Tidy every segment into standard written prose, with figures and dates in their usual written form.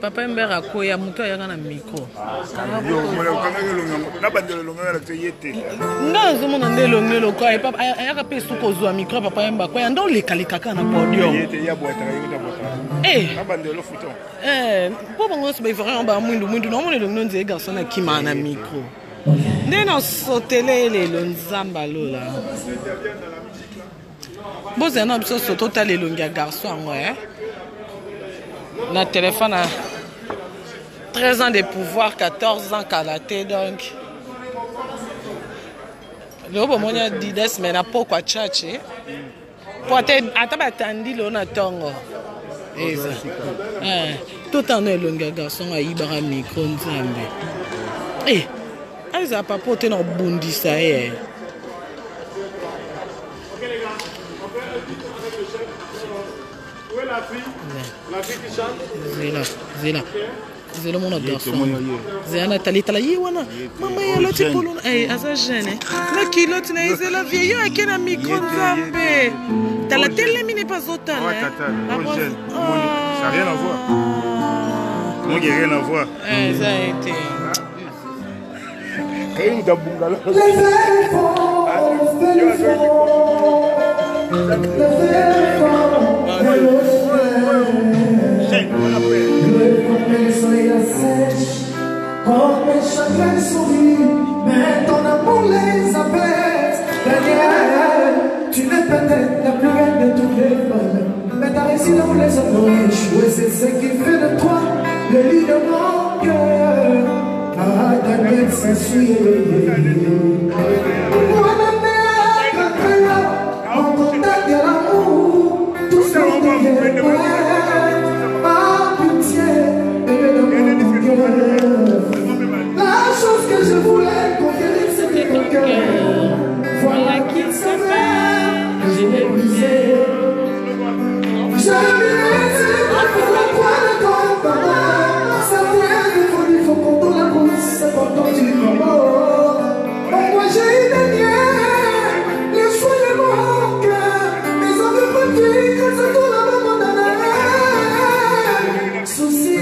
Papa mbera koya muto ayaka na micro. Na bandelo longa la teyete. Ndazo mona ndelo ngelo kwa papa ayaka pe suko zwa micro papa mba kwa ndo lekalika kana podium. Yete ya boita yota boita. Na bandelo futon. Po bongo se befera mba mwindu no mona longo nze garçon na kima na micro. Ndena sotele le nzamba lola. Boze na biso soto tale longa garçon ouais. Na téléphone a 13 ans de pouvoir, 14 ans kalaté donc. Le moment a dit des mais na pourquoi tchatché. Pour te ataba tandi lo na tongo. Eza. Tout en est longa garçon a ibara micro nzambe. Aiza papote na bundisa eh. La fille qui chante. Zela mon garçon. Zela talitala yiwana. Mama ya loti polona asa jeune. La kilote na izela vieille a kena micro nzambe. Tala tele mi n'est pas autant. Ouais, tata, jeune. Ça n'a rien à voir. Moi qui rien à voir. Ça a été. Hey, d'abungala. Quand mes chagrins sourient, mais ton amour les apaise. Daniel, tu n'es peut-être la plus belle de toutes les femmes, mais t'as réussi là où les autres ont échoué. C'est ce qui fait de toi le lit de mon cœur. Ah, Daniel, ça suit. En contact de l'amour, tout ce qu'on devient. Ah, pitié, bébé de mon cœur. La chose que je voulais conquérir, c'était ton cœur. Voilà qu'il se fait, je l'ai brisé. Je l'ai brisé pour le poids de ton papa. Ça vient de folie, faut qu'on tourne la route, c'est pour ton petit corps. Moi j'ai eu des liens, les choix de mon cœur. Mes hommes petits, que ça tourne à mon donner. Souci et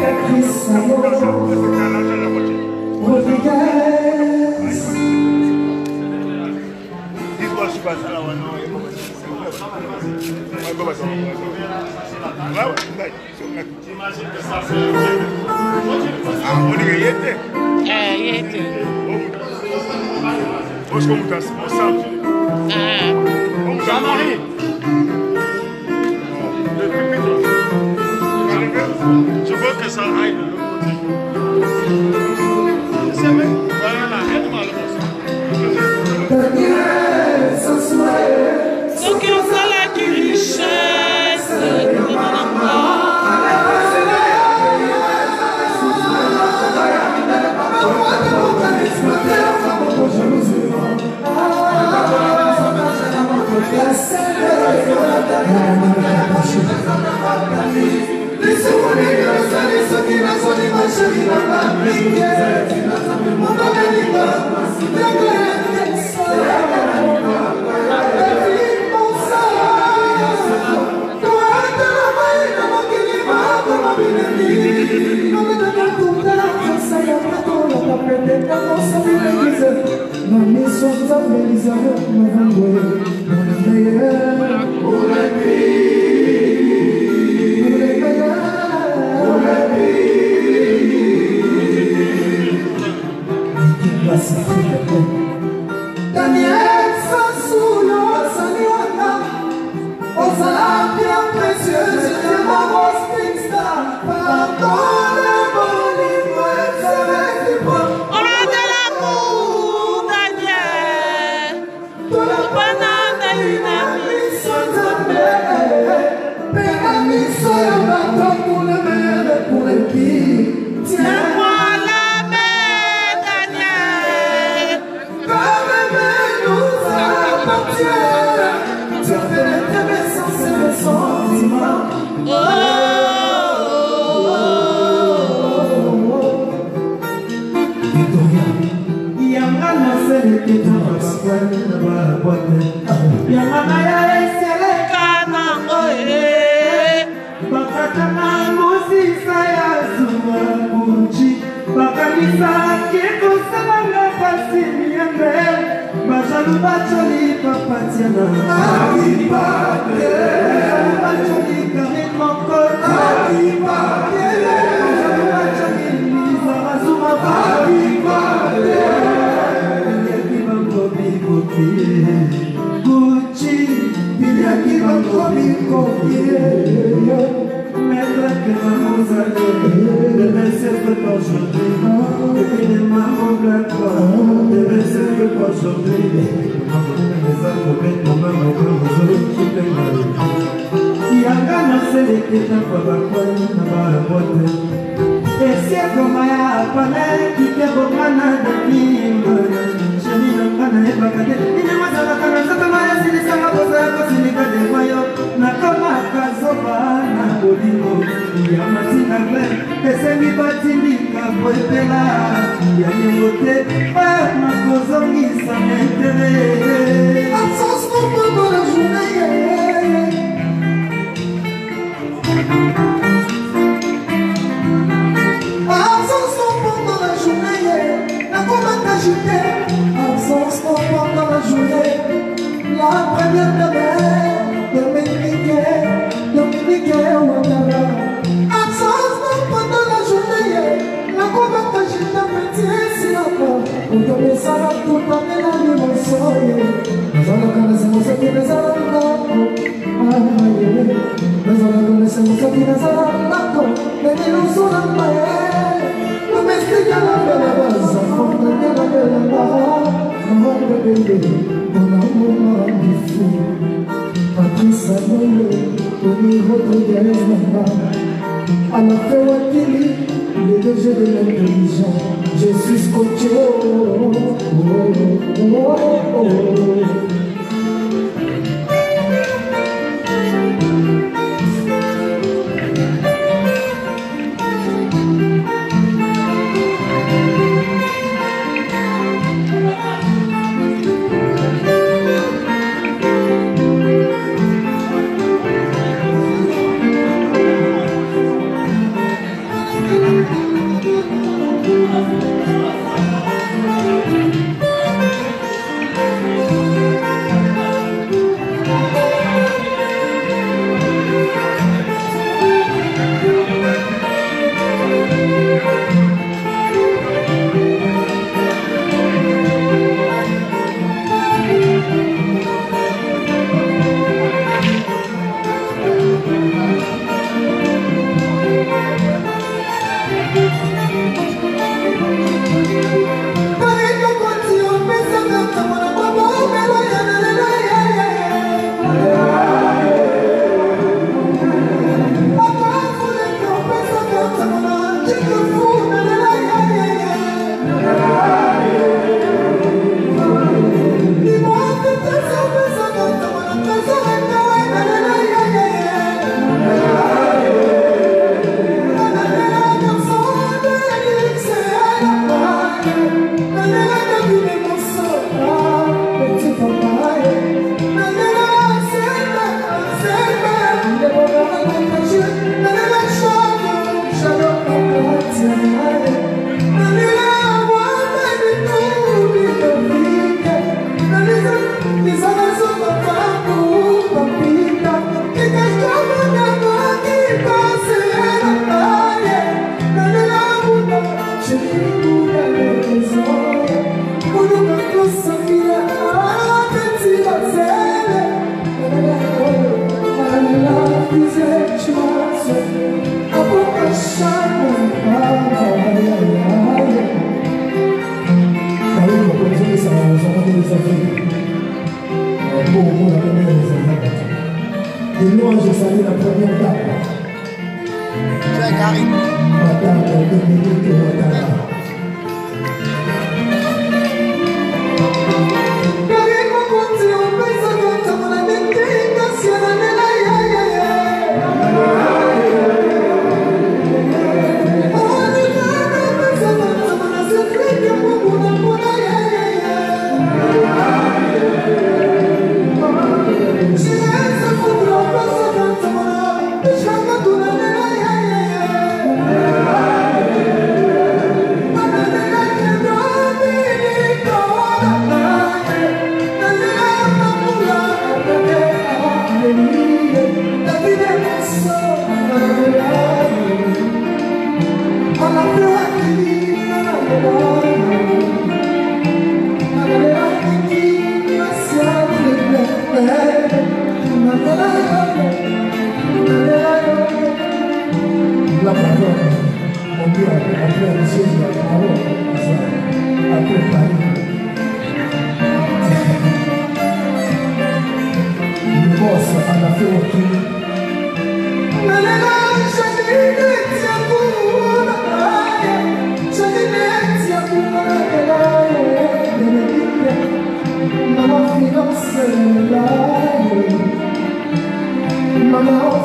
caprice, amour. Jean-Marie. Je veux que ça aille de l'autre côté. C'est vrai? Voilà, aide-moi le morceau. Ce qui ont fait la richesse. Daniel Sassoulo, Saliana, Osala, bien précieuse, c'est ma grosse pista. Pardon, le bon livre, c'est le bon. On a de l'amour, Daniel. Tout le bonheur d'une amie, mais amie, c'est un bateau pour le maire et pour les filles. Tiens-moi. Tu as fait les promesses sans ses sentiments. Victoria, Yamana c'est le kéton à la boîte. Yamana ya esele kana oe. Bakatana mosi saya zuma buchi. Bakamisa keko salanga pasi miembe. Bajalu bacholi papatiana. Happy birthday. Bajalu bacholi karin moko. Happy birthday. Bajalu bacholi Lisa Azuma. Happy birthday. Bilyaki bango bikoki. Gucci. Bilyaki bango bikoki. Maître que maman s'allait. Demain c'est que aujourd'hui. Depuis les mamans black. Demain c'est que aujourd'hui. Si agana se le queda para cuando para bote, ese como ya para que te bocana de mí, chemi no kana e bakate, ni más la kana sa tama ya si sa ma bosa ko si ni kade mayo, na kama kazoba na bolimo, ya matina kle, ese mi batini ka boetela, ya ni bote, ma kozo ni sa metere. Absence pour la journée. Absence pendant la journée, la commande agitée. Absence pendant la journée, la première demeure, Dominique Ouattara. Absence pendant la journée, la commande agitée. Petit silence, on donne ça tout à la nuit. À la fin, le DG de l'intelligence, je suis scotché. Mama,